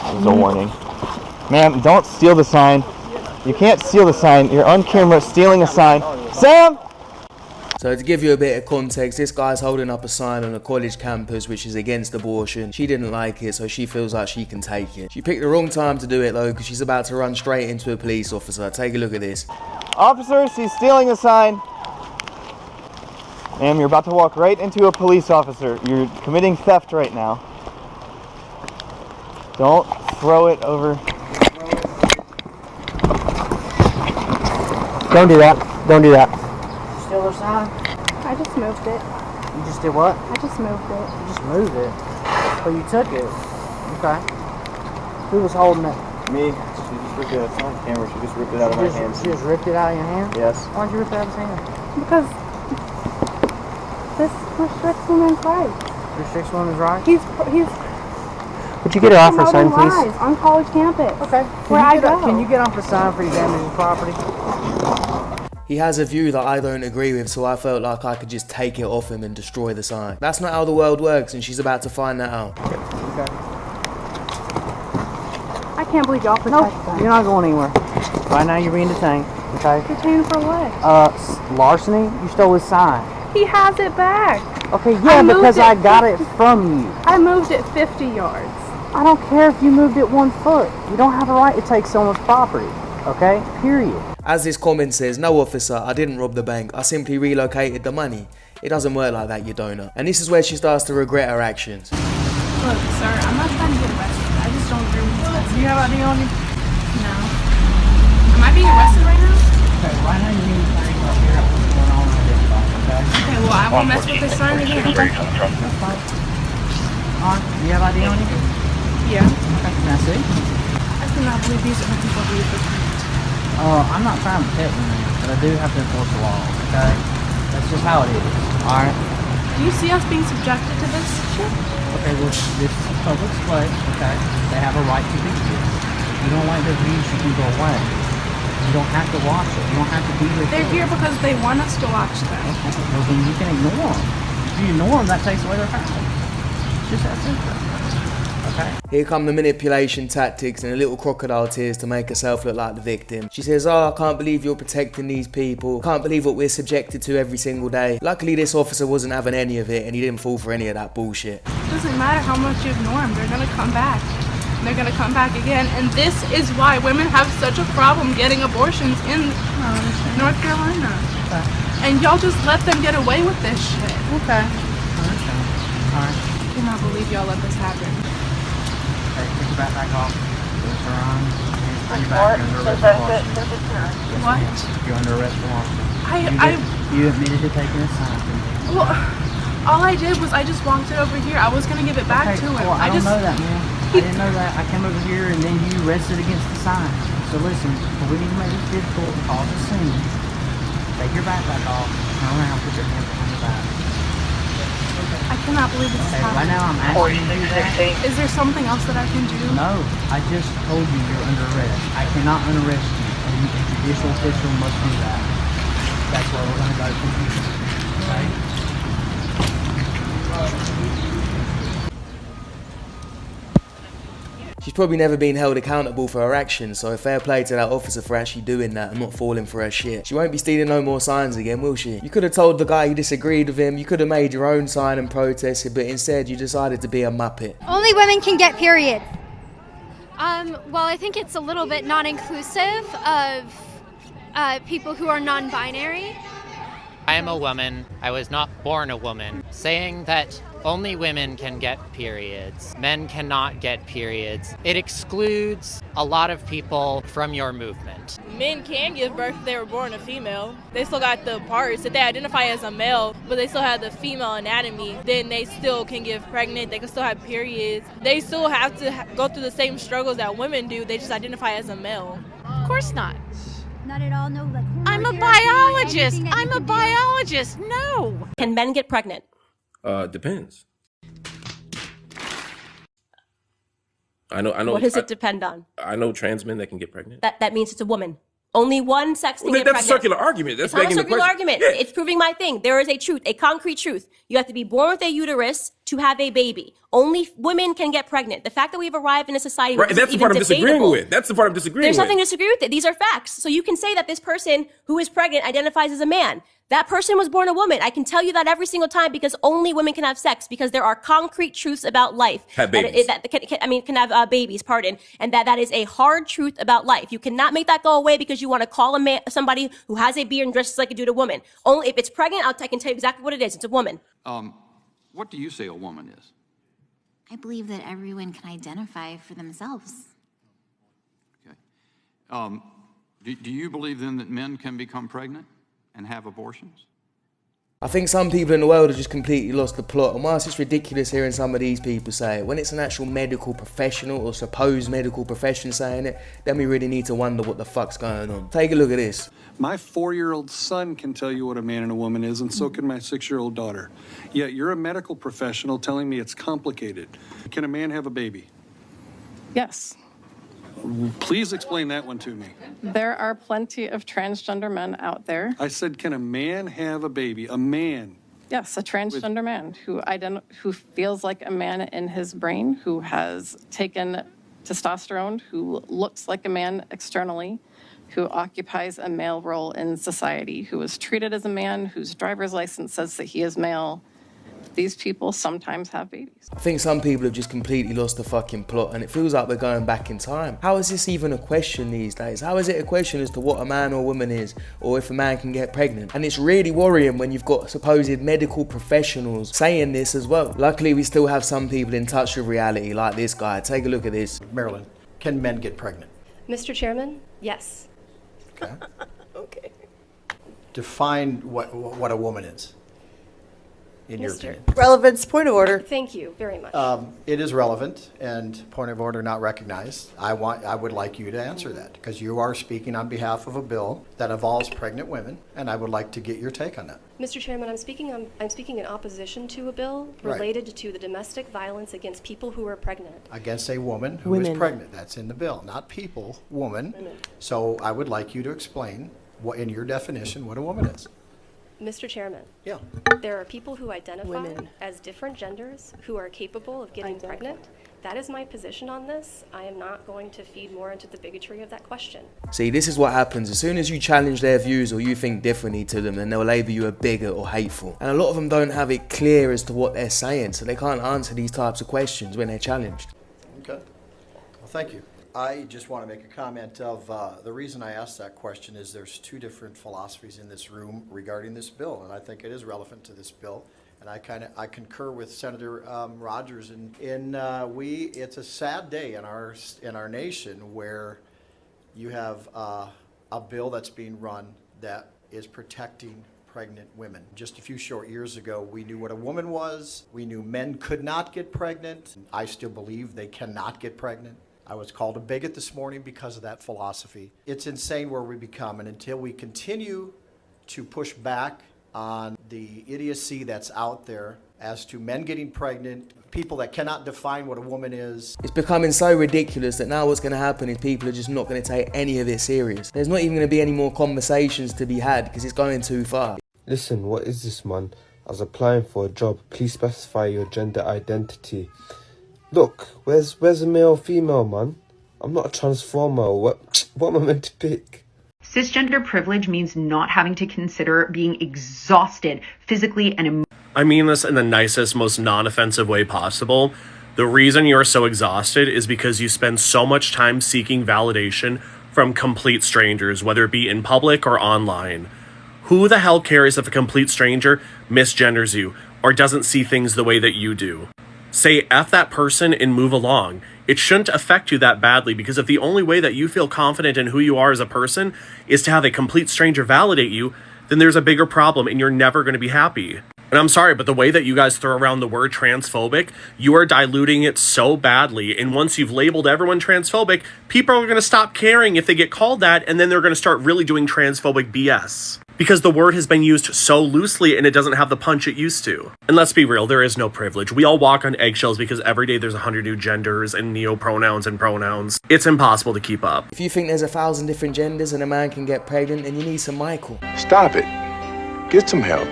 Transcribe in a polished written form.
This is a warning. Ma'am, don't steal the sign. You can't steal the sign. You're on camera stealing a sign. Sam! So to give you a bit of context, this guy's holding up a sign on a college campus which is against abortion. She didn't like it, so she feels like she can take it. She picked the wrong time to do it though, because she's about to run straight into a police officer. Take a look at this. Officers, he's stealing a sign. Ma'am, you're about to walk right into a police officer. You're committing theft right now. Don't throw it over. Don't do that. Don't do that. Steal her sign? I just moved it. You just did what? I just moved it. You just moved it. So you took it. Okay. Who was holding it? Me. She just ripped it. It's on camera. She just ripped it out of my hand. She just ripped it out of your hand? Yes. Why'd you rip it out of his hand? Because this restricts women's rights. Restricts women's rights? He's Would you get her off her sign, promoting please? lies on college campus. Okay. Where I go. Can you get off the sign for your damaging property? He has a view that I don't agree with, so I felt like I could just take it off him and destroy the sign. That's not how the world works, and she's about to find that out. Okay. I can't believe y'all protect them. You're not going anywhere. Right now you're being detained. Okay. Detained for what? Larceny? You stole his sign. He has it back. Okay, yeah, because I got it from you. I moved it 50 yards. I don't care if you moved it 1 foot. You don't have a right to take someone's property. Okay? Period. As this comment says, no officer, I didn't rob the bank, I simply relocated the money. It doesn't work like that, you donut. And this is where she starts to regret her actions. Look, sir, I'm not trying to get arrested. I just don't agree with this. Do you have ID on you? No. Am I being arrested right now? Okay, right now you're being detained right here. What's going on right here? Okay? Okay, well, I won't mess with this sign again. Okay. That's fine. Alright, do you have ID on you? Yeah. Okay, can I see? I cannot believe these are people believe this. I'm not trying to protect you, man, but I do have to enforce the law, okay? That's just how it is, alright? Do you see us being subjected to this shit? Okay, well, this is a public display, okay? They have a right to be here. If you don't like their views, you can go away. You don't have to watch it. You don't have to be here. They're here because they want us to watch them. Okay, well, then you can ignore them. If you ignore them, that takes away their power. It's just that simple. Okay. Here come the manipulation tactics and the little crocodile tears to make herself look like the victim. She says, oh, I can't believe you're protecting these people. Can't believe what we're subjected to every single day. Luckily, this officer wasn't having any of it and he didn't fall for any of that bullshit. It doesn't matter how much you ignore them. They're going to come back. They're going to come back again. And this is why women have such a problem getting abortions in North Carolina. Okay. And y'all just let them get away with this shit. Okay. Alright. I cannot believe y'all let this happen. Okay, take your backpack off. Put it on. Put your back under arrest for What? You're under arrest for larceny. You admitted to taking a sign from me. Well, all I did was I just walked it over here. I was going to give it back to him. Well, I don't know that, man. I didn't know that. I came over here and then you rested against the sign. So listen, we need to make this difficult and cause a scene. Take your backpack off, turn around, put your hands behind your back. I cannot believe this is Okay, right happening. now I'm asking you to do that. Is there something else that I can do? No, I just told you you're under arrest. I cannot unarrest you, and a judicial official must do that. That's where we're going to go from here. Okay? She's probably never been held accountable for her actions, so fair play to that officer for actually doing that and not falling for her shit. She won't be stealing no more signs again, will she? You could have told the guy you disagreed with him, you could have made your own sign and protested, but instead you decided to be a muppet. Only women can get periods. Well, I think it's a little bit non-inclusive of people who are non-binary. I am a woman. I was not born a woman. Saying that only women can get periods, men cannot get periods, it excludes a lot of people from your movement. Men can give birth if they were born a female. They still got the parts. If they identify as a male, but they still have the female anatomy, then they still can get pregnant. They can still have periods. They still have to go through the same struggles that women do. They just identify as a male. Of course not. Not at all, no. Like, I'm a biologist. I'm a biologist. No. Can men get pregnant? Depends. I know. What does it depend on? I know trans men that can get pregnant. That means it's a woman. Only one sex can Well, get that's pregnant. a circular argument. That's It's not a begging the circular question. argument. Yeah. It's proving my thing. There is a truth, a concrete truth. You have to be born with a uterus to have a baby. Only women can get pregnant. The fact that we've arrived in a society where Right, and that's the part I'm disagreeing with. That's the part I'm disagreeing There's with. nothing to disagree with it. These are facts. So you can say that this person who is pregnant identifies as a man. That person was born a woman. I can tell you that every single time because only women can have sex because there are concrete truths about life. Have babies. Can have babies, pardon. And that is a hard truth about life. You cannot make that go away because you want to call a man, somebody who has a beard and dresses like a dude a woman. Only if it's pregnant, I can tell you exactly what it is. It's a woman. What do you say a woman is? I believe that everyone can identify for themselves. Okay. Do you believe then that men can become pregnant and have abortions? I think some people in the world have just completely lost the plot, and whilst it's ridiculous hearing some of these people say it, when it's an actual medical professional or supposed medical profession saying it, then we really need to wonder what the fuck's going on. Take a look at this. My 4-year-old son can tell you what a man and a woman is, and so can my 6-year-old daughter. Yet you're a medical professional telling me it's complicated. Can a man have a baby? Yes. Please explain that one to me. There are plenty of transgender men out there. I said, can a man have a baby? A man. Yes, a transgender man who feels like a man in his brain, who has taken testosterone, who looks like a man externally, who occupies a male role in society, who is treated as a man, whose driver's license says that he is male. These people sometimes have babies. I think some people have just completely lost the fucking plot, and it feels like we're going back in time. How is this even a question these days? How is it a question as to what a man or woman is, or if a man can get pregnant? And it's really worrying when you've got supposed medical professionals saying this as well. Luckily, we still have some people in touch with reality, like this guy. Take a look at this. Marilyn, can men get pregnant? Mr. Chairman, yes. Okay. Okay. Define what a woman is, in your opinion. Relevance, point of order. Thank you very much. It is relevant, and point of order not recognized. I would like you to answer that, because you are speaking on behalf of a bill that involves pregnant women, and I would like to get your take on that. Mr. Chairman, I'm speaking in opposition to a bill related to the domestic violence against people who are pregnant. Against a woman who is pregnant. That's in the bill, not people, woman. So I would like you to explain, in your definition, what a woman is. Mr. Chairman. Yeah. There are people who identify as different genders who are capable of getting pregnant. That is my position on this. I am not going to feed more into the bigotry of that question. See, this is what happens. As soon as you challenge their views or you think differently to them, then they'll label you a bigot or hateful. And a lot of them don't have it clear as to what they're saying, so they can't answer these types of questions when they're challenged. Okay. Well, thank you. I just want to make a comment of the reason I asked that question is there's two different philosophies in this room regarding this bill, and I think it is relevant to this bill. And I concur with Senator Rogers. It's a sad day in our nation where you have a bill that's being run that is protecting pregnant women. Just a few short years ago, we knew what a woman was. We knew men could not get pregnant. I still believe they cannot get pregnant. I was called a bigot this morning because of that philosophy. It's insane where we become, and until we continue to push back on the idiocy that's out there as to men getting pregnant, people that cannot define what a woman is. It's becoming so ridiculous that now what's going to happen is people are just not going to take any of it serious. There's not even going to be any more conversations to be had because it's going too far. Listen, what is this, man? I was applying for a job. Please specify your gender identity. Look, where's a male or female, man? I'm not a transformer. What am I meant to pick? Cisgender privilege means not having to consider being exhausted physically and emotionally. I mean this in the nicest, most non-offensive way possible. The reason you're so exhausted is because you spend so much time seeking validation from complete strangers, whether it be in public or online. Who the hell cares if a complete stranger misgenders you or doesn't see things the way that you do? Say F that person and move along. It shouldn't affect you that badly, because if the only way that you feel confident in who you are as a person is to have a complete stranger validate you, then there's a bigger problem and you're never going to be happy. And I'm sorry, but the way that you guys throw around the word transphobic, you are diluting it so badly. And once you've labeled everyone transphobic, people are going to stop caring if they get called that, and then they're going to start really doing transphobic BS. because the word has been used so loosely and it doesn't have the punch it used to. And let's be real, there is no privilege. We all walk on eggshells because every day there's 100 new genders and neo-pronouns and pronouns. It's impossible to keep up. If you think there's 1,000 different genders and a man can get pregnant, then you need some Michael. Stop it. Get some help.